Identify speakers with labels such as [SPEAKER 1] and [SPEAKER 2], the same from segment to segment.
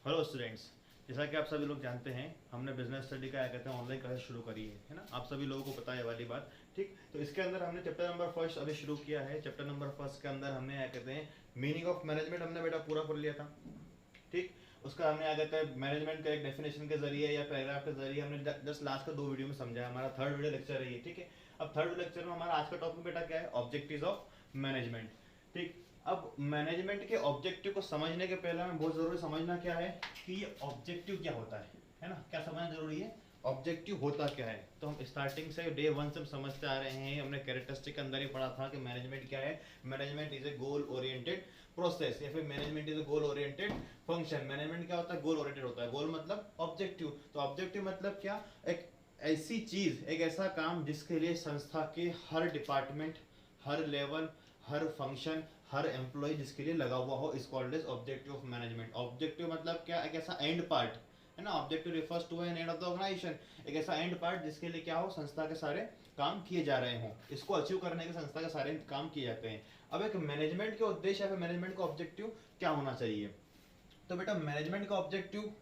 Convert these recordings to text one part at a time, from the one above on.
[SPEAKER 1] Hello students, जैसा कि आप सभी लोग जानते हैं हमने बिजनेस स्टडी का क्या कहते हैं ऑनलाइन क्लास शुरू करी है ना। आप सभी लोगों को पता है वाली बात। ठीक, तो इसके अंदर हमने चैप्टर नंबर फर्स्ट अभी शुरू किया है। चैप्टर नंबर फर्स्ट के अंदर हमने क्या कहते हैं मीनिंग ऑफ मैनेजमेंट हमने बेटा पूरा कर लिया था। ठीक, उसका हमने क्या कहते हैं मैनेजमेंट का एक डेफिनेशन के जरिए या पैराग्राफ के जरिए हमने जस्ट लास्ट का 2 वीडियो में समझा है। हमारा थर्ड वीडियो लेक्चर है ये। ठीक है, अब थर्ड लेक्चर में हमारा आज का टॉपिक बेटा क्या है, ऑब्जेक्टिव्स ऑफ मैनेजमेंट। ठीक, अब मैनेजमेंट के ऑब्जेक्टिव को समझने के पहले हमें बहुत जरूरी समझना क्या है कि ये ऑब्जेक्टिव क्या होता है ना। क्या समझना जरूरी है, ऑब्जेक्टिव होता क्या है। तो हम स्टार्टिंग से डे 1 से हम समझते आ रहे हैं। हमने कैरेक्टरिस्टिक के अंदर ही पढ़ा था कि मैनेजमेंट क्या है। Management is a goal oriented process या फिर management is a goal oriented function. Management क्या होता है, गोल ओरिएंटेड होता है। गोल मतलब ऑब्जेक्टिव, तो ऑब्जेक्टिव मतलब क्या, एक ऐसी चीज, एक ऐसा काम जिसके लिए संस्था के हर डिपार्टमेंट, हर लेवल, हर फंक्शन, हर एम्प्लॉय जिसके लिए लगा हुआ हो, is called as objective of management. Objective मतलब क्या, एक ऐसा एंड पार्ट है ना। Objective refers to an end of the organisation, एक ऐसा एंड पार्ट जिसके लिए क्या हो, संस्था के सारे काम किए जा रहे हों। इसको अचीव करने के संस्था के सारे काम किए जाते हैं। अब एक मैनेजमेंट के उद्देश्य या फिर मैनेजमेंट का ऑब्जेक्टिव क्या होना चाहिए। तो बेटा मैनेजमेंट का ऑब्जेक्टिव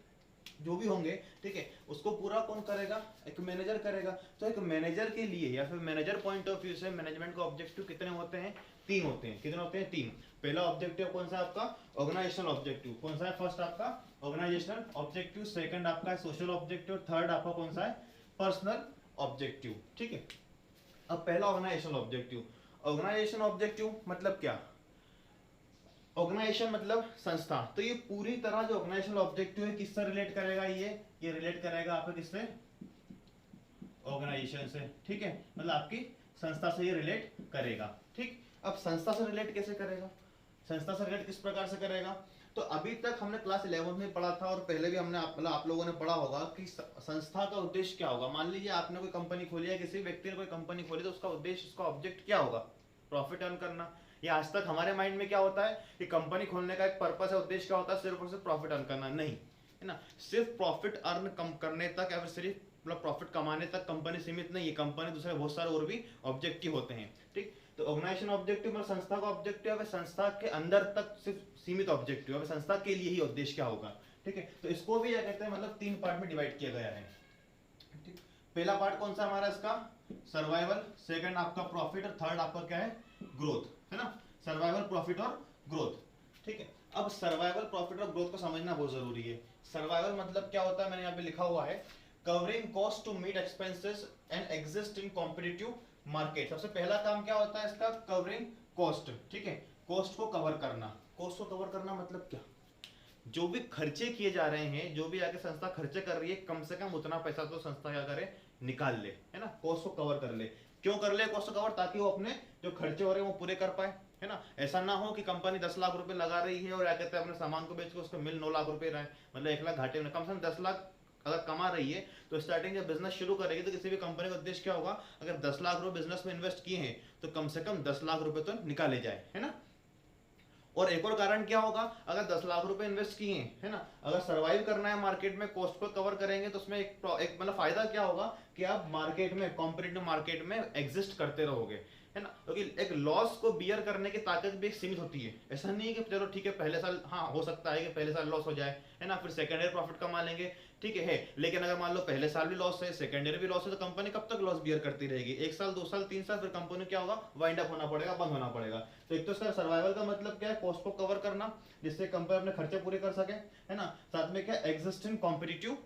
[SPEAKER 1] जो भी होंगे, ठीक है, उसको पूरा कौन करेगा, एक मैनेजर करेगा। तो एक मैनेजर के लिए या फिर मैनेजर पॉइंट ऑफ व्यू से मैनेजमेंट का ऑब्जेक्टिव कितने होते हैं, 3 होते हैं। कितने होते हैं, 3। पहला ऑब्जेक्टिव कौन सा है आपका, ऑर्गेनाइजेशनल ऑब्जेक्टिव। कौन सा है, फर्स्ट आपका ऑर्गेनाइजेशनल ऑब्जेक्टिव, सेकंड आपका है सोशल ऑब्जेक्टिव, थर्ड आपका कौन सा है, पर्सनल ऑब्जेक्टिव। ठीक है, अब पहला ऑर्गेनाइजेशनल ऑब्जेक्टिव। ऑर्गेनाइजेशन ऑब्जेक्टिव मतलब क्या, ऑर्गेनाइजेशन मतलब संस्था। तो ये पूरी तरह जो ऑर्गेनाइजेशनल ऑब्जेक्टिव है किससे रिलेट करेगा, ये रिलेट करेगा आपको किससे, ऑर्गेनाइजेशन से। ठीक है, मतलब आपकी संस्था से ये रिलेट करेगा। ठीक, अब संस्था से रिलेट कैसे करेगा, संस्था से रिलेट किस प्रकार से करेगा। तो अभी तक हमने क्लास 11 में पढ़ा था और पहले भी हमने मतलब आप लोगों ने पढ़ा होगा कि संस्था का उद्देश्य क्या होगा। मान लीजिए आपने कोई कंपनी खोली है, किसी व्यक्ति ने कोई कंपनी खोली, तो उसका उद्देश्य, उसका ऑब्जेक्ट क्या होगा, प्रॉफिट अर्न करना। ये आज तक हमारे माइंड में क्या होता है कि कंपनी खोलने का एक पर्पस है, उद्देश्य क्या होता है, सिर्फ और सिर्फ प्रॉफिट अर्न करना, नहीं है ना। सिर्फ प्रॉफिट अर्न कम करने तक या फिर सिर्फ मतलब प्रॉफिट कमाने तक कंपनी सीमित नहीं है। कंपनी दूसरे बहुत सारे और भी ऑब्जेक्टिव होते हैं। ठीक, तो ऑर्गेनाइजेशन ऑब्जेक्टिव मतलब संस्था का ऑब्जेक्टिव है, संस्था के अंदर तक सिर्फ सीमित ऑब्जेक्टिव है, संस्था के लिए ही उद्देश्य क्या होगा। ठीक है, तो इसको भी क्या कहते हैं, मतलब 3 पार्ट में डिवाइड किया गया है। ठीक, पहला पार्ट कौन सा हमारा इसका, सर्वाइवल, सेकंड आपका प्रॉफिट और थर्ड आपका क्या है, ग्रोथ, है ना। सर्वाइवल, प्रॉफिट और ग्रोथ। ठीक है, अब सर्वाइवल, प्रॉफिट और ग्रोथ को समझना बहुत जरूरी है। सर्वाइवल मतलब क्या होता है, मैंने यहाँ पे लिखा हुआ है, covering cost to meet expenses and exist in competitive market. सबसे पहला काम क्या होता है इसका, कवरिंग कॉस्ट। ठीक है, कॉस्ट को कवर करना। कॉस्ट को कवर करना मतलब क्या, जो भी खर्चे किए जा रहे हैं, जो भी आगे संस्था खर्चे कर रही है, कम से कम उतना पैसा तो संस्था क्या करे, निकाल ले, है ना, कॉस्ट को कवर कर ले। क्यों कर ले कॉस्ट को कवर, ताकि वो अपने जो खर्चे हो रहे हैं वो पूरे कर पाए, है ना। ऐसा ना हो कि कंपनी 10 लाख रुपए लगा रही है और क्या कहते हैं अपने सामान को बेच के उसको मिल 9 लाख रुपए रहा है, मतलब 1 लाख घाटे में। कम से कम 10 लाख अगर कमा रही है तो स्टार्टिंग जब बिजनेस शुरू करेगी तो किसी भी कंपनी का उद्देश्य क्या होगा, अगर 10 लाख रुपए बिजनेस में इन्वेस्ट किए हैं तो कम से कम 10 लाख रुपए तो निकाले जाए, है ना। और एक और कारण क्या होगा, अगर 10 लाख रुपए इन्वेस्ट किए, है ना, अगर सरवाइव करना है मार्केट में, कॉस्ट को कवर करेंगे तो उसमें एक मतलब फायदा क्या होगा कि आप मार्केट में, कॉम्पिटिटिव मार्केट में एग्जिस्ट करते रहोगे, है ना। क्योंकि एक लॉस को बियर करने की ताकत भी एक सीमित होती है। ऐसा नहीं है कि चलो ठीक है पहले साल, हाँ हो सकता है कि पहले साल लॉस हो जाए, है ना, फिर सेकेंड ईयर प्रॉफिट कमा लेंगे, ठीक है। लेकिन अगर मान लो पहले साल भी लॉस है, सेकेंड ईयर भी लॉस है, तो कंपनी कब तक लॉस बियर करती रहेगी, 1 साल 2 साल 3 साल, फिर कंपनी क्या होगा, वाइंड अप होना पड़ेगा, बंद होना पड़ेगा। तो एक तो इसका सर्वाइवल का मतलब क्या है, कॉस्ट को कवर करना जिससे कंपनी अपने खर्चे पूरे कर सके, है ना। साथ में क्या, एग्जिस्टिंग कॉम्पिटिटिव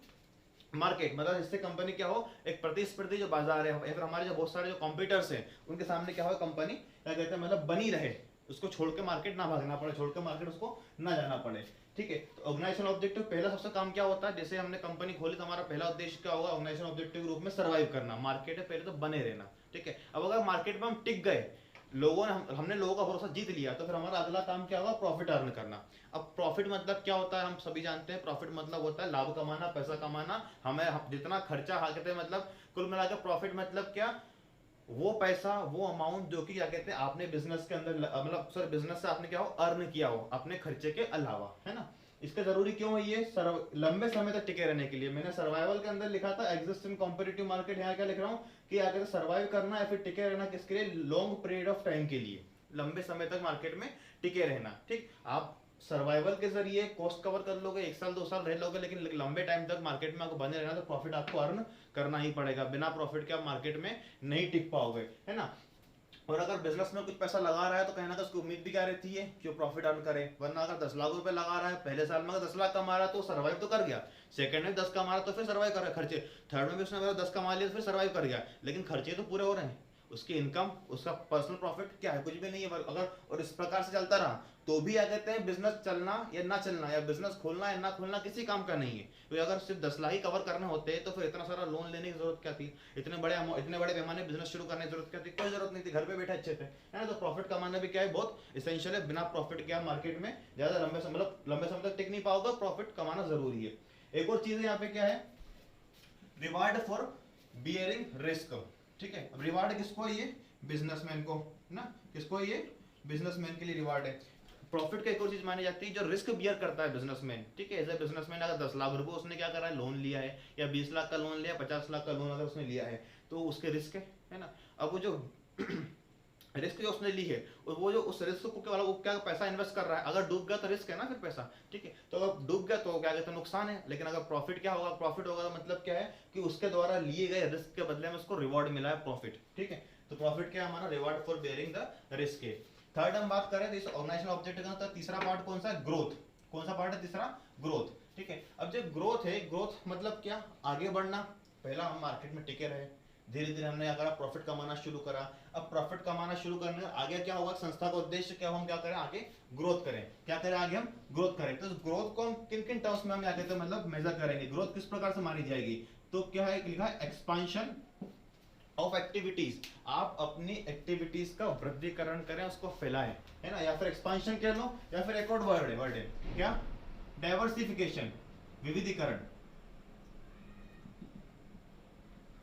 [SPEAKER 1] मार्केट, मतलब इससे कंपनी क्या हो, एक प्रतिस्पर्धी जो बाजार है या फिर हमारे जो बहुत सारे जो कॉम्पिटिटर्स हैं उनके सामने क्या हो, कंपनी क्या कहते हैं मतलब बनी रहे, उसको छोड़ के मार्केट ना भागना पड़े, छोड़ के मार्केट उसको ना जाना पड़े। ठीक है, तो ऑर्गेनाइजेशन ऑब्जेक्टिव पहला सबसे काम क्या होता है, जैसे हमने कंपनी खोली तो हमारा पहला उद्देश्य क्या होगा, ऑर्गेनाइजेशन ऑब्जेक्टिव के रूप में सर्वाइव करना, मार्केट है पहले तो बने रहना। ठीक है, अब अगर मार्केट में हम टिक गए, लोगों ने हमने लोगों का भरोसा जीत लिया, तो फिर हमारा अगला काम क्या होगा, प्रॉफिट अर्न करना। अब प्रॉफिट मतलब क्या होता है, हम सभी जानते हैं, प्रॉफिट मतलब होता है लाभ कमाना, पैसा कमाना। हमें जितना खर्चा कहते हैं मतलब कुल मिलाकर प्रॉफिट मतलब क्या, वो पैसा, वो अमाउंट जो कि क्या कहते हैं आपने बिजनेस के अंदर मतलब सर बिजनेस से आपने क्या हो, अर्न किया हो अपने खर्चे के अलावा, है ना। इसका जरूरी क्यों है, ये लंबे समय तक टिके रहने के लिए। मैंने सर्वाइवल के अंदर लिखा था एग्जिस्ट इन कॉम्पिटिटिव मार्केट, यहाँ क्या लिख रहा हूँ कि अगर सर्वाइव करना है फिर टिके रहना किसके लिए, लॉन्ग पीरियड ऑफ टाइम के लिए, लंबे समय तक मार्केट में टिके रहना। ठीक, आप सर्वाइवल के जरिए कॉस्ट कवर कर लोगे, 1 साल 2 साल रह लोगे, लेकिन लंबे टाइम तक मार्केट में आपको बने रहना, तो प्रॉफिट आपको अर्न करना ही पड़ेगा। बिना प्रॉफिट के आप मार्केट में नहीं टिक पाओगे, है ना। और अगर बिजनेस में कुछ पैसा लगा रहा है तो कहीं ना कहीं उसकी उम्मीद भी क्या रहती है कि वो प्रॉफिट अर्न करे। वरना अगर 10 लाख रुपए लगा रहा है, पहले साल में अगर 10 लाख कमा रहा है तो सर्वाइव तो कर गया, सेकंड में 10 कमा रहा तो फिर सर्वाइव कर रहा है खर्चे, थर्ड में भी उसने अगर 10 कमा लिया तो फिर सर्वाइव कर गया, लेकिन खर्चे तो पूरे हो रहे हैं। उसकी इनकम, उसका पर्सनल प्रॉफिट क्या है, कुछ भी नहीं है। अगर और इस प्रकार से चलता रहा तो भी क्या कहते हैं, बिजनेस चलना या ना चलना, या बिजनेस खोलना या ना खोलना किसी काम का नहीं है। तो अगर सिर्फ 10 लाख ही कवर करने होते तो फिर इतना सारा लोन लेने की जरूरत क्या थी, इतने बड़े पैमाने बिजनेस शुरू करने की जरूरत क्या थी, कोई जरूरत नहीं थी, घर पे बैठे अच्छे थे, है ना। तो प्रॉफिट कमाना भी क्या है, बहुत इसेंशियल है। बिना प्रॉफिट के आप मार्केट में ज्यादा लंबे समय तक टिक नहीं पाओगे, प्रॉफिट कमाना जरूरी है। एक और चीज यहाँ पे क्या है, रिवार्ड फॉर बियरिंग रिस्क, ठीक है। अब रिवार्ड किसको है, ये बिजनेसमैन को ना, किसको है, ये बिजनेसमैन के लिए रिवार्ड है। प्रॉफिट का एक और चीज मानी जाती है जो रिस्क बियर करता है बिजनेसमैन, ठीक है। एज ए बिजनेसमैन अगर 10 लाख रुपए उसने क्या करा है, लोन लिया है, या 20 लाख का लोन लिया, 50 लाख का लोन अगर उसने लिया है तो उसके रिस्क है ना। अब वो जो रिस्क जो उसने ली है, वो जो उस रिस्क को क्या, वो क्या पैसा इन्वेस्ट कर रहा है, अगर डूब गया तो रिस्क है ना फिर पैसा, ठीक है। तो अगर डूब गया तो क्या कहते हैं, नुकसान है। लेकिन अगर प्रॉफिट क्या होगा, प्रॉफिट होगा तो मतलब क्या है कि उसके द्वारा लिए गए रिस्क के बदले में उसको रिवॉर्ड मिला है, प्रॉफिट, ठीक है। तो प्रॉफिट क्या है हमारा, reward for bearing the risk है। थर्ड हम बात करें तो इस ऑर्गेनाइजेशन ऑब्जेक्टिव का तीसरा पार्ट कौन सा है, ग्रोथ। कौन सा पार्ट है, तीसरा, ग्रोथ, ठीक है। अब जो ग्रोथ है, ग्रोथ मतलब क्या, आगे बढ़ना। पहला हम मार्केट में टिके रहे, धीरे धीरे हमने क्या करा, प्रॉफिट कमाना शुरू करा। अब प्रॉफिट कमाना शुरू करने आगे क्या होगा, संस्था का उद्देश्य क्या, हम क्या करें, आगे ग्रोथ करें। क्या करें, आगे हम ग्रोथ करें। तो ग्रोथ को हम किन किन टर्म्स में हम क्या कहते हैं, मतलब मेजर करेंगे, ग्रोथ किस प्रकार से मानी जाएगी। तो क्या है, लिखा है एक्सपांशन ऑफ एक्टिविटीज। आप अपनी एक्टिविटीज का वृद्धिकरण करें, उसको फैलाएं, है ना। या फिर एक्सपांशन कह लो, या फिर एक और वर्ड है क्या, डाइवर्सिफिकेशन, विविधीकरण।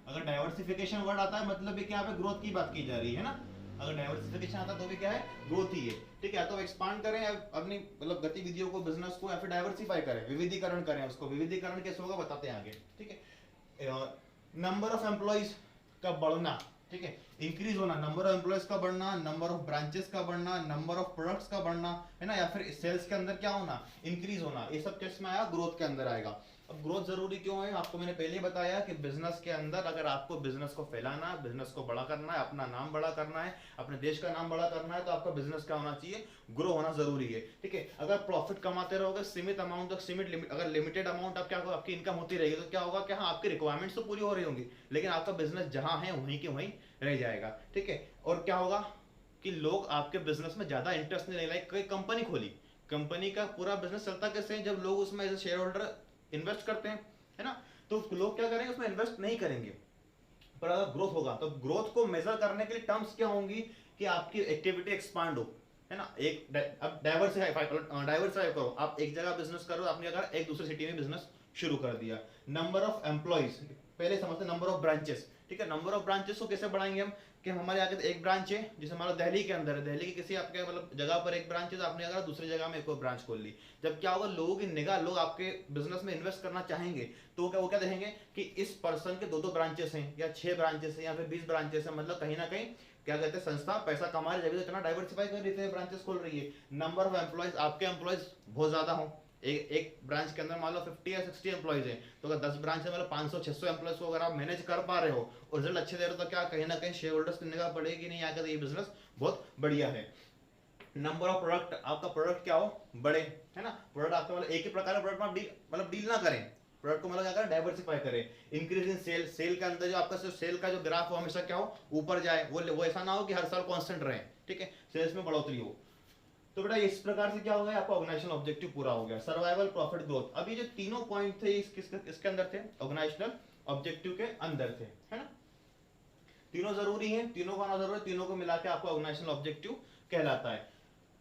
[SPEAKER 1] अगर डाइवर्सिफिकेशन वर्ड आता है मतलब भी क्या, पे ग्रोथ की बात की जा रही है ना। अगर डाइवर्सिफिकेशन आता है तो भी क्या है, ग्रोथ ही है, ठीक है। तो एक्सपांड करें अपनी मतलब गतिविधियों को, बिजनेस को, या फिर डाइवर्सिफाई करें, विविधीकरण करें उसको। विविधीकरण कैसे होगा बताते हैं आगे, ठीक है। नंबर ऑफ एम्प्लॉइज का बढ़ना, ठीक है, इंक्रीज होना, नंबर ऑफ एम्प्लॉइज का बढ़ना, नंबर ऑफ ब्रांचेस का बढ़ना, नंबर ऑफ प्रोडक्ट्स का बढ़ना, है ना। या फिर सेल्स के अंदर क्या होना, इंक्रीज होना, ये सब किस में आया, ग्रोथ के अंदर आएगा। अब ग्रोथ जरूरी क्यों है, आपको मैंने पहले ही बताया कि बिजनेस के अंदर अगर आपको बिजनेस को फैलाना, बिजनेस को बड़ा करना है, अपना नाम बड़ा करना है, अपने देश का नाम बड़ा करना है, तो आपका बिजनेस क्या होना चाहिए, ग्रो होना जरूरी है, ठीक है। अगर प्रॉफिट कमाते रहोगे सीमित अमाउंट तक, अगर लिमिटेड अमाउंट आप क्या आपकी इनकम होती रहेगी तो क्या होगा, क्या हाँ आपकी रिक्वायरमेंट्स तो पूरी हो रही होंगी, लेकिन आपका बिजनेस जहां है वहीं के वहीं रह जाएगा, ठीक है। और क्या होगा कि लोग आपके बिजनेस में ज्यादा इंटरेस्ट नहीं लेंगे। कोई कंपनी खोली, कंपनी का पूरा बिजनेस चलता कैसे है, जब लोग उसमें as a shareholder invest करते हैं, है ना। तो लोग क्या करेंगे, उसमें इन्वेस्ट नहीं करेंगे। पर अगर ग्रोथ होगा तो ग्रोथ को मेजर करने के लिए टर्म्स क्या होंगी कि आपकी एक्टिविटी एक्सपांड हो, है ना। एक अब डाइवर्सिफाई करो, आप एक जगह बिजनेस करो, आपने अगर एक दूसरी सिटी में बिजनेस शुरू कर दिया। नंबर ऑफ एम्प्लॉइज, पहले समझते नंबर ऑफ ब्रांचेस, ठीक है। नंबर ऑफ ब्रांचेस को कैसे बढ़ाएंगे हम, कि हमारे आगे एक ब्रांच है, जैसे हमारा दिल्ली के अंदर है, दिल्ली की किसी आपके मतलब जगह पर एक ब्रांच है, तो आपने अगर दूसरी जगह में एक और ब्रांच खोल ली, जब क्या होगा, लोगों की निगाह, लोग आपके बिजनेस में इन्वेस्ट करना चाहेंगे तो वो क्या देखेंगे कि इस पर्सन के 2-2 ब्रांचेस हैं, या 6 ब्रांचेस हैं, या फिर 20 ब्रांचेस हैं। मतलब कहीं ना कहीं क्या कहते हैं, संस्था पैसा कमा रही है, जब इतना डाइवर्सिफाई कर रही है, ब्रांचेस खोल रही है। नंबर ऑफ एम्प्लॉइज, आपके एम्प्लॉइज बहुत ज्यादा हो, एक ब्रांच के अंदर मान लो 50 या 60 एम्प्लॉइज हैं, तो अगर 10 ब्रांच है मतलब 500-600 एम्प्लॉइज को अगर आप मैनेज कर पा रहे हो और रिजल्ट अच्छे दे रहे हो, तो क्या कहीं ना कहीं शेयर होल्डर्स की निगाह पड़ेगी नहीं, आकर ये बिजनेस बहुत बढ़िया है। नंबर ऑफ प्रोडक्ट, आपका प्रोडक्ट क्या हो, बड़े, है ना। प्रोडक्ट आपका मतलब एक ही प्रकार का प्रोडक्ट में मतलब डील ना करें, प्रोडक्ट को मतलब क्या करें, डाइवर्सिफाई करें। इंक्रीज इन सेल, सेल के अंदर जो आपका सेल का जो ग्राफ हो हमेशा क्या हो, ऊपर जाए, वो ऐसा ना हो कि हर साल कांस्टेंट रहे, ठीक है, सेल्स में बढ़ोतरी हो। तो बेटा इस प्रकार से क्या हो गया, आपका ऑर्गेनाइजेशनल ऑब्जेक्टिव पूरा हो गया, सर्वाइवल, प्रॉफिट, ग्रोथ। अभी जो तीनों पॉइंट थे इसके अंदर थे, ऑर्गेनाइजेशनल ऑब्जेक्टिव के अंदर थे, है ना। तीनों जरूरी हैं, तीनों को आना जरूरी है, तीनों को मिला के आपका ऑर्गेनाइजेशनल ऑब्जेक्टिव कहलाता है।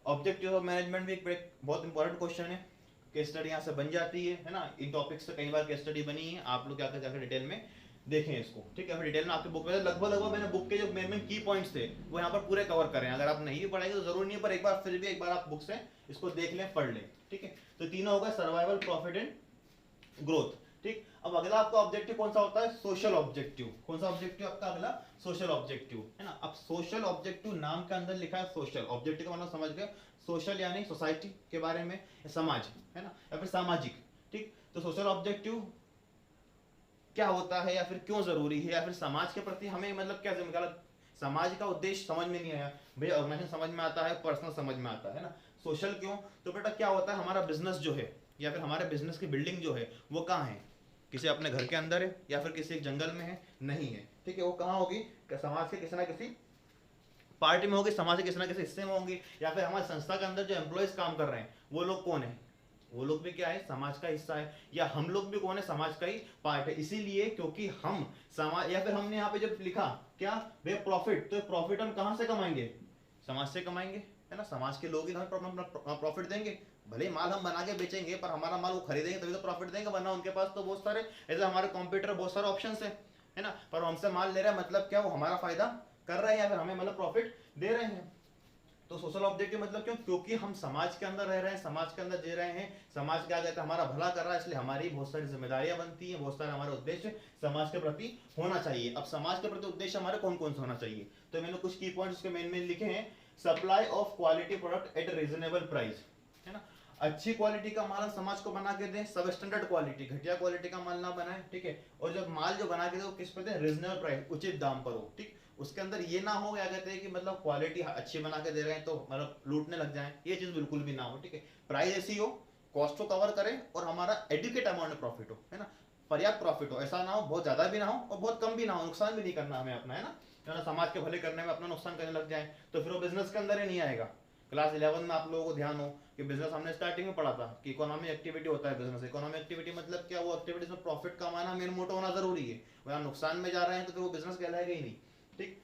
[SPEAKER 1] ऑब्जेक्टिव ऑफ मैनेजमेंट भी एक बहुत इंपॉर्टेंट क्वेश्चन है, केस स्टडी यहाँ से बन जाती है ना। इन टॉपिक्स से कई बार केस स्टडी बनी है, आप लोग क्या जाकर डिटेल में देखें इसको, ठीक है। फिर डिटेल में आपके बुक में लगभग मैंने बुक के जो मेन की पॉइंट्स थे वो यहाँ पर पूरे कवर करें। अगर आप नहीं भी पढ़ेंगे तो जरूर नहीं है, पर एक बार फिर भी एक बार आप बुक से इसको देख लें, पढ़ लें, ठीक है। तो तीनों होगा, सर्वाइवल, प्रॉफिट एंड ग्रोथ, ठीक। अब अगला आपका ऑब्जेक्टिव कौन सा होता है, सोशल ऑब्जेक्टिव। कौन सा ऑब्जेक्टिव आपका अगला, सोशल ऑब्जेक्टिव, है ना। अब सोशल ऑब्जेक्टिव नाम के अंदर लिखा है सोशल ऑब्जेक्टिव का मतलब समझ गए, सोशल यानी सोसाइटी के बारे में, समाज है ना, या फिर सामाजिक। ठीक, तो सोशल ऑब्जेक्टिव क्या होता है या फिर क्यों जरूरी है, या फिर समाज के प्रति हमें मतलब क्या जिम्मेदारी, समाज का उद्देश्य समझ में नहीं आया भैया, ऑर्गेनाइजेशन समझ में आता है, पर्सनल समझ में आता है ना। सोशल क्यों, तो बेटा क्या होता है, हमारा बिजनेस जो है या फिर हमारे बिजनेस की बिल्डिंग जो है वो कहाँ है, किसी अपने घर के अंदर है या फिर किसी एक जंगल में है, नहीं है। ठीक है, वो कहाँ होगी, समाज के किसी ना किसी पार्टी में होगी, समाज के किसी ना किसी हिस्से में होंगी, या फिर हमारी संस्था के अंदर जो एम्प्लॉयज काम कर रहे हैं वो लोग कौन है, वो लोग भी क्या है, समाज का हिस्सा है, या हम लोग भी कौन है, समाज का ही पार्ट है। इसीलिए क्योंकि हम समाज, या फिर हमने यहाँ पे जब लिखा क्या भैया प्रॉफिट, तो प्रॉफिट हम कहाँ से कमाएंगे, समाज से कमाएंगे, है ना। समाज के लोग ही हमें प्रॉफिट देंगे, भले ही माल हम बना के बेचेंगे पर हमारा माल वो खरीदेंगे तभी तो प्रॉफिट देंगे, वरना उनके पास तो बहुत सारे ऐसे हमारे कॉम्पिटिटर बहुत सारे ऑप्शन है ना, पर हमसे माल ले रहा है, मतलब क्या, वो हमारा फायदा कर रहे हैं या फिर हमें मतलब प्रॉफिट दे रहे हैं। तो सोशल ऑब्जेक्टिव मतलब क्यों, क्योंकि हम समाज के अंदर रह रहे हैं, समाज के अंदर जी रहे हैं, समाज क्या कहता है, हमारा भला कर रहा है, इसलिए हमारी बहुत सारी जिम्मेदारियां बनती हैं, बहुत सारे हमारे उद्देश्य समाज के प्रति होना चाहिए। अब समाज के प्रति उद्देश्य हमारे कौन कौन से होना चाहिए, तो मैंने कुछ की पॉइंट्स उसके मेन लिखे हैं। Supply of quality product at reasonable price, है ना, अच्छी क्वालिटी का माल समाज को बना के दें, सब स्टैंडर्ड क्वालिटी, घटिया क्वालिटी का माल ना बनाए, ठीक है, और जब माल जो बना के दे वो किस पर दे, रीजनेबल प्राइस, उचित दाम पर हो। ठीक, उसके अंदर ये ना हो क्या कहते हैं कि मतलब क्वालिटी अच्छी बना के दे रहे हैं तो मतलब लूटने लग जाएं, ये चीज बिल्कुल भी ना हो। ठीक है, प्राइस ऐसी हो, कॉस्ट को कवर करे और हमारा एडुकेट अमाउंट में प्रॉफिट हो, है ना, पर्याप्त प्रॉफिट हो, ऐसा ना हो बहुत ज्यादा भी ना हो और बहुत कम भी ना हो, नुकसान भी नहीं करना हमें अपना, है ना, समाज के भले करने में अपना नुकसान करने लग जाए तो फिर वो बिजनेस के अंदर ही नहीं आएगा। क्लास 11 में आप लोगों को ध्यान हो कि बिजनेस हमने स्टार्टिंग में पढ़ा था कि इकोनॉमिक एक्टिविटी होता है बिजनेस, इकोनॉमिक एक्टिविटी मतलब क्या, वो एक्टिविटीज में प्रॉफिट कमाना मेन मोटो होना जरूरी है, वरना नुकसान में जा रहे हैं तो फिर वो बिजनेस कहलाएगा ही नहीं। ठीक,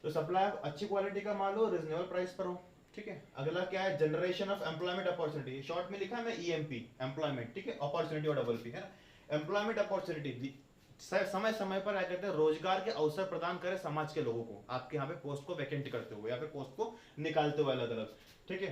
[SPEAKER 1] तो सप्लाई अच्छी क्वालिटी का माल हो, रीजनेबल प्राइस पर हो। ठीक है, अगला क्या है, generation of employment opportunity, short में लिखा है मैं ईएमपी, एम्प्लॉयमेंट, ठीक है, अपॉर्चुनिटी और डबल पी, है ना, एम्प्लॉयमेंट अपॉर्चुनिटी, समय समय पर क्या कहते हैं, रोजगार के अवसर प्रदान करे समाज के लोगों को, आपके यहाँ पे पोस्ट को वैकेंट करते हुए या फिर पोस्ट को निकालते हुए अलग अलग। ठीक है,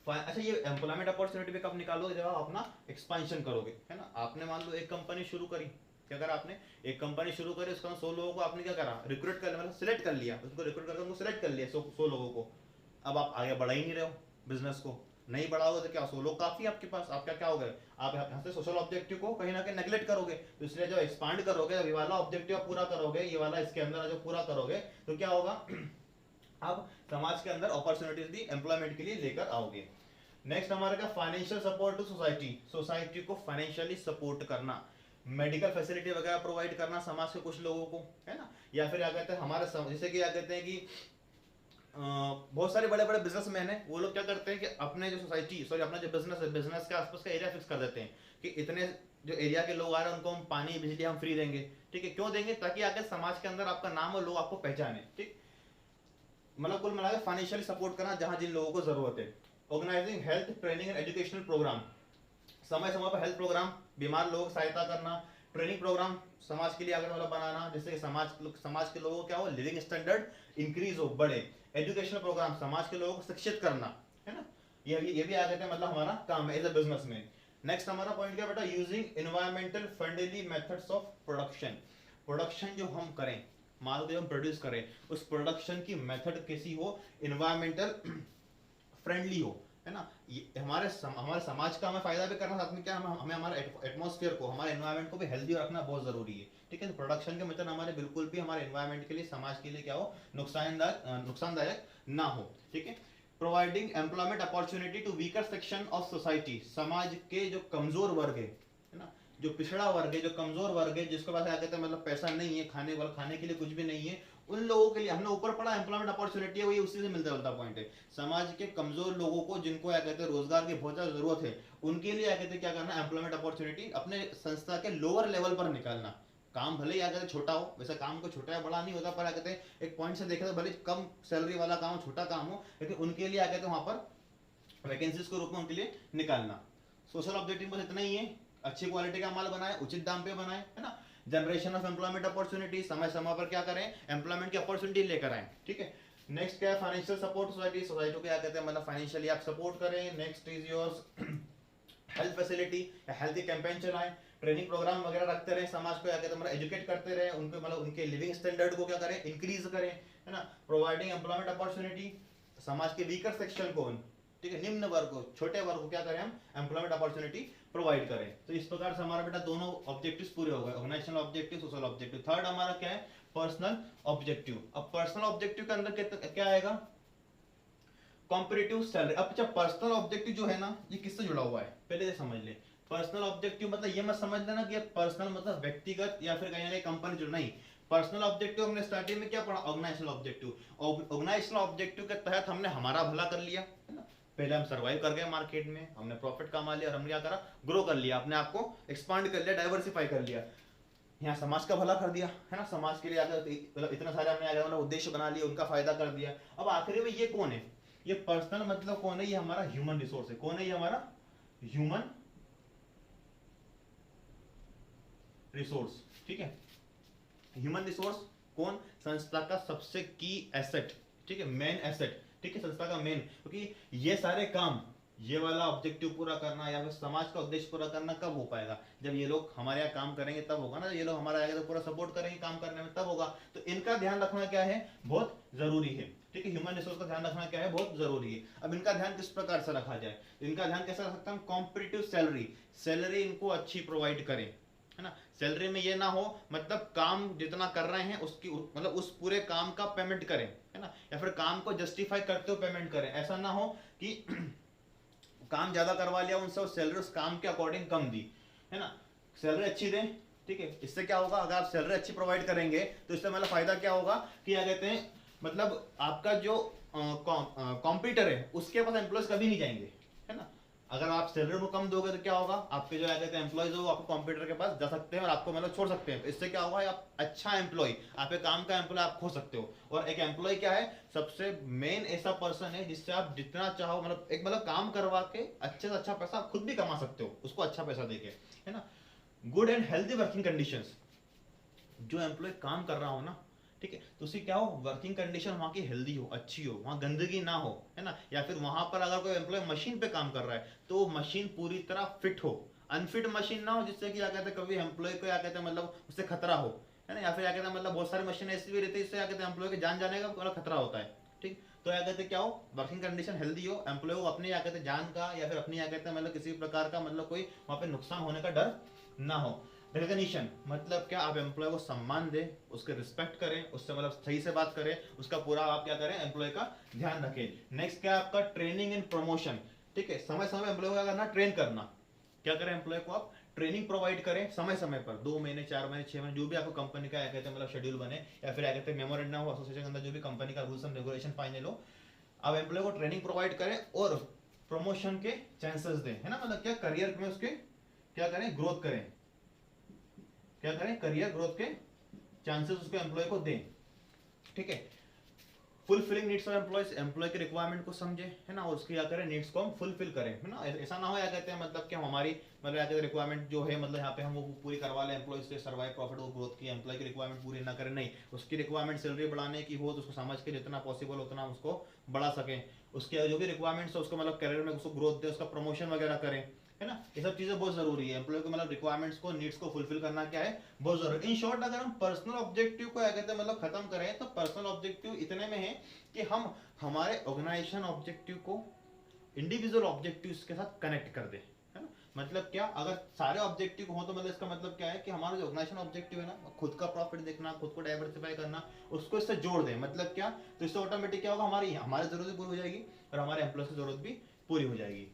[SPEAKER 1] अच्छा ये एम्प्लॉयमेंट अपॉर्चुनिटी भी कब निकालोगे, जब आप अपना एक्सपेंशन करोगे, है ना। आपने मान लो एक कंपनी शुरू करी, क्या करा आपने, एक कंपनी शुरू करी, उसका 100 लोगों को आपने क्या करा, रिक्रूट कर लिया, मतलब सिलेक्ट कर लिया, उसको रिक्रूट करके उनको सिलेक्ट कर लिया 100 लोगों को। अब आप आगे बढ़ा ही नहीं रहे हो बिजनेस को, नहीं बढ़ाओगे तो क्या, 100 लोग काफी आपके पास, आपका क्या होगा, आप यहाँ से सोशल ऑब्जेक्टिव को कहीं ना कहीं नेग्लेक्ट करोगे, तो इसलिए जब एक्सपांड करोगे, ये वाला ऑब्जेक्टिव पूरा करोगे, ये वाला इसके अंदर जो पूरा करोगे तो क्या होगा आप समाज के अंदर अपॉर्चुनिटीज भी एम्प्लॉयमेंट के लिए लेकर आओगे। नेक्स्ट हमारा क्या, financial support to society, society को फाइनेंशियली सपोर्ट करना, मेडिकल फैसिलिटी वगैरह प्रोवाइड करना समाज के कुछ लोगों को, है ना, या फिर क्या कहते हैं हमारे जैसे कि क्या कहते हैं कि बहुत सारे बड़े बड़े बिजनेसमैन हैं, वो लोग क्या करते हैं कि अपने जो सोसाइटी, सॉरी अपना जो बिजनेस है, बिजनेस के आसपास का एरिया फिक्स कर देते हैं कि इतने जो एरिया के लोग आ रहे हैं उनको हम पानी बिजली हम फ्री देंगे। ठीक है, क्यों देंगे, ताकि आगे समाज के अंदर आपका नाम और लोग आपको पहचाने। ठीक, मतलब कुल मिलाकर फाइनेंशियली सपोर्ट करना जहां जिन लोगों को जरूरत है। Organising health training and educational programme, समय समय पर हेल्थ प्रोग्राम, बीमार लोगों की सहायता करना, ट्रेनिंग प्रोग्राम समाज के लिए आगे वाला बनाना, जिससे कि समाज के लोगों को क्या हो, लिविंग स्टैंडर्ड इंक्रीज हो, बढ़े। एजुकेशनल प्रोग्राम, समाज के लोगों को शिक्षित करना, है ना, ये भी आ गए थे, मतलब हमारा काम है एज अ बिजनेसमैन। नेक्स्ट हमारा पॉइंट क्या बेटा, using environmental friendly methods of production, production जो हम करें, माल को हम प्रोड्यूस करें, उस प्रोडक्शन की मेथड कैसी हो, एनवायरमेंटल फ्रेंडली हो, है ना, हमारे समाज का हमें फायदा भी करना, साथ में क्या हमें हमारे एटमॉस्फेयर को, हमारे एनवायरमेंट को भी हेल्दी रखना बहुत जरूरी है। ठीक है, तो प्रोडक्शन के मेथड हमारे बिल्कुल भी हमारे एनवायरमेंट के लिए, समाज के लिए क्या हो, नुकसानदायक ना हो। ठीक है, providing employment opportunity to weaker section of society, समाज के जो कमजोर वर्ग है ना, जो पिछड़ा वर्ग है, जो कमजोर वर्ग है, जिसके पास क्या कहते हैं मतलब पैसा नहीं है, खाने के लिए कुछ भी नहीं है, उन लोगों के लिए हमने ऊपर पढ़ा एम्प्लॉयमेंट अपॉर्चुनिटी है, वही उसी से मिलता जुलता पॉइंट है। समाज के कमजोर लोगों को, जिनको क्या कहते हैं रोजगार की बहुत ज्यादा जरूरत है, उनके लिए क्या कहते हैं क्या करना, एम्प्लॉयमेंट अपॉर्चुनिटी अपने संस्था के लोअर लेवल पर निकालना। काम भले ही कहते छोटा हो, वैसे काम को छोटा या बड़ा नहीं होता, पर क्या कहते हैं एक पॉइंट से देखे तो भले कम सैलरी वाला काम, छोटा काम हो, लेकिन उनके लिए क्या कहते हैं वहां पर वैकेंसीज के रूप में उनके लिए निकालना। सोशल ऑब्जेक्टिव बस इतना ही है, अच्छी क्वालिटी का माल बनाए, उचित दाम पे बनाए, है ना, जनरेशन ऑफ एम्प्लॉयमेंट अपॉर्चुनिटी, समय समय पर क्या करें, एम्प्लॉयमेंट की अपॉर्चुनिटी लेकर आए। ठीक है, नेक्स्ट क्या है, फाइनेंशियल सपोर्ट सोसाइटी, सोसाइटी को क्या कहते हैं मतलब फाइनेंशियली आप सपोर्ट करें। Next is yours health facility, health के कैंपेन चलाएं, ट्रेनिंग प्रोग्राम वगैरह रखते रहे, समाज को क्या कहते हैं मतलब एजुकेट करते रहे, उनको मतलब उनके लिविंग स्टैंडर्ड को क्या करें, इंक्रीज करें, है ना। प्रोवाइडिंग एम्प्लॉयमेंट अपॉर्चुनिटी, समाज के वीकर सेक्शन को ठीक है, निम्न वर्ग को, छोटे वर्ग को क्या करें हम, एम्प्लॉयमेंट अपॉर्चुनिटी प्रोवाइड करें। तो इस प्रकार से हमारा बेटा दोनों ऑब्जेक्टिव्स पूरे हो गए, organisational objective, social objective. Third हमारा क्या है, पर्सनल ऑब्जेक्टिव। अब पर्सनल ऑब्जेक्टिव के अंदर क्या आएगा, कॉम्पिटिटिव सैलरी। अब अच्छा, पर्सनल ऑब्जेक्टिव जो है ना, ये किससे जुड़ा हुआ है, पहले ये समझ ले। पर्सनल ऑब्जेक्टिव मतलब ये मत समझ लेना कि पर्सनल मतलब व्यक्तिगत या फिर कहीं ना कहीं कंपनी जुड़ा, नहीं। पर्सनल ऑब्जेक्टिव हमने स्टार्टिंग में क्या पढ़ा, ऑर्गेनाइजेशनल ऑब्जेक्टिव। ऑर्गेनाइजेशनल ऑब्जेक्टिव के तहत हमने हमारा भला कर लिया, है ना। पहले हम सर्वाइव कर गए मार्केट में, हमने प्रॉफिट कमा लिया और हमने क्या करा, ग्रो कर लिया, अपने आप को एक्सपांड कर लिया, डाइवर्सिफाई कर लिया। यहाँ समाज का भला कर दिया, है ना, समाज के लिए अगर मतलब इतना सारे हमने अगर उद्देश्य बना लिए, उनका फायदा कर दिया। अब आखिरी में ये कौन है, ये पर्सनल मतलब कौन है, ये हमारा ह्यूमन रिसोर्स है। कौन है ये, हमारा ह्यूमन रिसोर्स, ठीक है। ह्यूमन रिसोर्स कौन, संस्था का सबसे की एसेट, ठीक है, मेन एसेट, ठीक है, संस्था का मेन। क्योंकि ये सारे काम, ये वाला ऑब्जेक्टिव पूरा करना या फिर समाज का उद्देश्य पूरा करना कब हो पाएगा, जब ये लोग हमारे यहाँ काम करेंगे तब होगा ना, ये लोग हमारा आगे तो पूरा सपोर्ट करेंगे काम करने में तब होगा। तो इनका ध्यान रखना क्या है, बहुत जरूरी है, ठीक है। ह्यूमन रिसोर्स का ध्यान रखना क्या है, बहुत जरूरी है। अब इनका ध्यान किस प्रकार से रखा जाए, इनका ध्यान कैसे रख सकते हैं, कॉम्पिटिटिव सैलरी, सैलरी इनको अच्छी प्रोवाइड करें, है ना। सैलरी में ये ना हो मतलब काम जितना कर रहे हैं उसकी मतलब उस पूरे काम का पेमेंट करें, है ना, या फिर काम को जस्टिफाई करते हुए पेमेंट करें। ऐसा ना हो कि काम ज्यादा करवा लिया उनसे और सैलरी उस काम के अकॉर्डिंग कम दी, है ना। सैलरी अच्छी दें, ठीक है। इससे क्या होगा, अगर आप सैलरी अच्छी प्रोवाइड करेंगे तो इससे मतलब फायदा क्या होगा कि क्या कहते हैं, मतलब आपका जो कॉम्पिटिटर है उसके पास एम्प्लॉयज कभी नहीं जाएंगे, है ना। अगर आप सैलरी को कम दोगे तो क्या होगा, आपके जो कहते हैं एम्प्लॉयज हो आपको कंप्यूटर के पास जा सकते हैं और आपको मतलब छोड़ सकते हैं। इससे क्या होगा, आप अच्छा एम्प्लॉय, आपके काम का एम्प्लॉय आप खो सकते हो। और एक एम्प्लॉय क्या है, सबसे मेन ऐसा पर्सन है जिससे आप जितना चाहो मतलब एक मतलब काम करवा के अच्छे से अच्छा पैसा आप खुद भी कमा सकते हो, उसको अच्छा पैसा देके, है ना। Good and healthy working conditions, जो एम्प्लॉय काम कर रहा हो ना, ठीक है, तो उसकी क्या हो, वर्किंग कंडीशन वहाँ की हेल्दी हो, अच्छी हो, वहाँ गंदगी ना हो, है ना। या फिर वहाँ पर अगर कोई एम्प्लॉय मशीन पे काम कर रहा है तो मशीन पूरी तरह फिट हो, अनफिट मशीन ना हो जिससे कि क्या कहते हैं कभी एम्प्लॉय को क्या कहते हैं मतलब उससे खतरा हो, है ना। या फिर क्या कहते हैं मतलब बहुत सारी मशीन ऐसी भी रहती है इससे क्या कहते हैं एम्प्लॉय के जान जाने का बड़ा खतरा होता है, ठीक। तो क्या कहते हैं क्या हो, वर्किंग कंडीशन हेल्दी हो, एम्प्लॉय को अपने क्या कहते हैं जान का या फिर अपनी क्या कहते हैं मतलब किसी प्रकार का मतलब कोई वहाँ पे नुकसान होने का डर ना हो। रिकग्निशन मतलब क्या, आप एम्प्लॉय को सम्मान दें, उसके रिस्पेक्ट करें, उससे मतलब सही से बात करें, उसका पूरा आप क्या करें, एम्प्लॉय का ध्यान रखें। नेक्स्ट क्या आपका, ट्रेनिंग एंड प्रमोशन, ठीक है। समय समय एम्प्लॉय को क्या करना, ट्रेन करना, क्या करें, एम्प्लॉय को आप ट्रेनिंग प्रोवाइड करें समय समय पर, 2 महीने 4 महीने 6 महीने जो भी आपको कंपनी का कहते हैं मतलब शेड्यूल बने या फिर क्या कहते हैं मेमोरेंडम हो एसोसिएशन के अंदर जो भी कंपनी का रूल्स एंड रेगुलेशन फाइनल हो, आप एम्प्लॉय को ट्रेनिंग प्रोवाइड करें और प्रमोशन के चांसेस दें, है ना। मतलब क्या करियर में उसके क्या करें, ग्रोथ करें, क्या करें, करियर ग्रोथ के चांसेस उसके एम्प्लॉय को दें, ठीक है। Fulfilling needs of employees, employee के रिक्वायरमेंट को समझे, है ना, और उसकी क्या करें, नीड्स को हम फुलफिल करें, है ना। ऐसा ना हो क्या कहते हैं मतलब कि हमारी मतलब क्या कहते हैं रिक्वायरमेंट जो है मतलब यहाँ पे हम वो पूरी करवा लें एम्प्लॉय से सर्वाइव प्रॉफिट और ग्रोथ की, एम्प्लॉय की रिक्वायरमेंट पूरी ना करें, नहीं। उसकी रिक्वायरमेंट सैलरी बढ़ाने की हो तो उसको समझ के जितना पॉसिबल उतना उसको बढ़ा सकें, उसके जो भी रिक्वायरमेंट्स है उसको मतलब करियर में उसको ग्रोथ दे, उसका प्रमोशन वगैरह करें, है ना। ये सब चीजें बहुत जरूरी है, एम्प्लॉय को मतलब रिक्वायरमेंट्स को नीड्स को फुलफिल करना क्या है, बहुत जरूरी। इन शॉर्ट अगर हम पर्सनल ऑब्जेक्टिव को क्या कहते हैं मतलब खत्म करें तो पर्सनल ऑब्जेक्टिव इतने में है कि हम हमारे ऑर्गेनाइजेशन ऑब्जेक्टिव को इंडिविजुअल ऑब्जेक्टिव्स के साथ कनेक्ट कर दें, है ना। मतलब क्या, अगर सारे ऑब्जेक्टिव हो तो मतलब इसका मतलब क्या है कि हमारा जो ऑर्गेनाइजेशन ऑब्जेक्टिव है ना, खुद का प्रॉफिट देखना, खुद को डाइवर्सिफाई करना, उसको इससे जोड़ दें। मतलब क्या, तो इससे ऑटोमेटिक क्या होगा, हमारी जरूरत भी पूरी हो जाएगी और हमारे एम्प्लॉय की जरूरत भी पूरी हो जाएगी।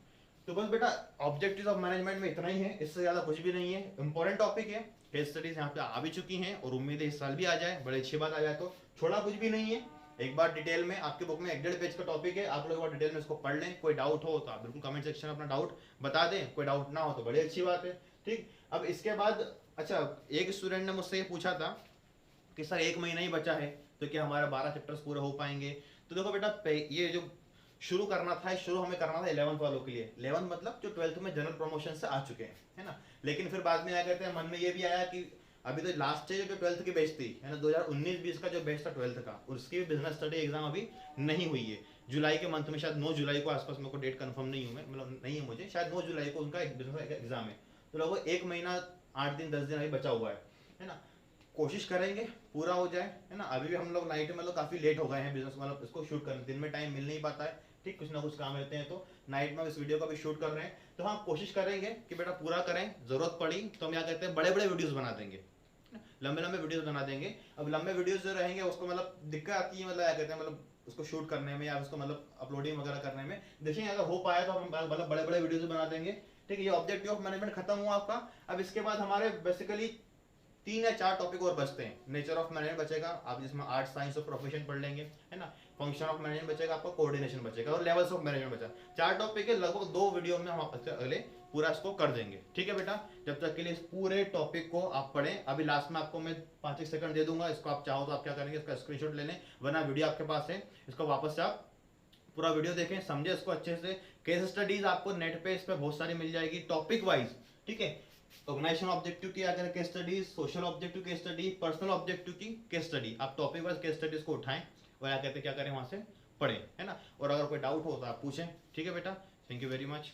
[SPEAKER 1] तो बस बेटा ऑब्जेक्टिव्स ऑफ मैनेजमेंट में इतना ही है, इससे ज्यादा कुछ भी नहीं है। इंपॉर्टेंट टॉपिक है, केस स्टडीज यहाँ पे आ भी चुकी हैं और उम्मीद है इस साल भी आ जाए, बड़ी अच्छी बात आ जाए। तो छोड़ा कुछ भी नहीं है, एक बार डिटेल में आपके बुक में 1.5 पेज का टॉपिक है, आप लोग एक बार डिटेल में इसको पढ़ लें। कोई डाउट हो तो आप बिल्कुल कमेंट सेक्शन में अपना डाउट बता दें, कोई डाउट ना हो तो बड़ी अच्छी बात है, ठीक। अब इसके बाद अच्छा, एक स्टूडेंट ने मुझसे ये पूछा था कि सर 1 महीना ही बचा है तो क्या हमारे 12 चैप्टर्स पूरे हो पाएंगे। तो देखो बेटा, ये जो शुरू करना था, शुरू हमें करना था 11th वालों के लिए। 11th मतलब जो 12th में जनरल प्रमोशन से आ चुके हैं, है ना। लेकिन फिर बाद में क्या कहते हैं, मन में ये भी आया कि अभी तो लास्ट जो 12th की बैच थी, है ना, 2019-20 का जो बैच था 12th का, उसकी भी बिजनेस स्टडी एग्जाम अभी नहीं हुई है। जुलाई के मंथ में, शायद 9 जुलाई को आसपास, मेरे को डेट कंफर्म नहीं हूँ मैं, मतलब नहीं है मुझे, शायद 9 जुलाई को उनका एक बिजनेस एग्जाम है। तो लगभग 1 महीना 8 दिन 10 दिन अभी बचा हुआ है ना। कोशिश करेंगे पूरा हो जाए, है ना। अभी भी हम लोग नाइट में मतलब काफी लेट हो गए हैं बिजनेस मतलब इसको शूट करने, दिन में टाइम मिल नहीं पाता है, ठीक, कुछ ना कुछ काम रहते हैं, तो नाइट में इस वीडियो का भी शूट कर रहे हैं, तो हम कोशिश करेंगे कि बेटा पूरा करें, जरूरत पड़ी तो हम क्या कहते हैं बड़े बड़े वीडियोस बना देंगे, लंबे लंबे वीडियोस बना देंगे। अब लंबे वीडियोस जो रहेंगे उसको मतलब दिक्कत आती है, मतलब क्या कहते हैं मतलब उसको शूट करने में या उसको मतलब अपलोडिंग वगैरह करने में, देखेंगे अगर हो पाया तो हम मतलब बड़े बड़े वीडियोस बना देंगे। ठीक है, ये ऑब्जेक्टिव ऑफ मैनेजमेंट खत्म हुआ आपका। अब इसके बाद हमारे बेसिकली 3 या 4 टॉपिक और बचते हैं। नेचर ऑफ मैनेजमेंट बचेगा, आप जिसमें आर्ट साइंस और प्रोफेशन पढ़ लेंगे, है ना। फंक्शन ऑफ मैनेजमेंट बचेगा, आपका कोऑर्डिनेशन बचेगा, और लेवल्स ऑफ मैनेजमेंट बचा। 4 टॉपिक है, लगभग 2 वीडियो में हम अगले पूरा इसको कर देंगे। ठीक है बेटा, जब तक के लिए इस पूरे टॉपिक को आप पढ़ें। अभी लास्ट में आपको मैं 5 सेकंड दे दूंगा, इसको आप चाहो तो आप क्या करेंगे, इसका स्क्रीनशॉट ले लें, वरना वीडियो आपके पास है, इसको वापस से आप पूरा वीडियो देखें, समझे इसको अच्छे से। केस स्टडीज आपको नेट पे इस पे बहुत सारी मिल जाएगी टॉपिक वाइज। ठीक है, ऑर्गेनाइजेशन ऑब्जेक्टिव की अगर case studies, social objective case study, personal objective की केस स्टडी, आप टॉपिक वाइज केस स्टडीज को उठाएं और क्या कहते हैं क्या करें वहां से पढ़ें, है ना। और अगर कोई डाउट हो तो आप पूछें। ठीक है बेटा, थैंक यू वेरी मच।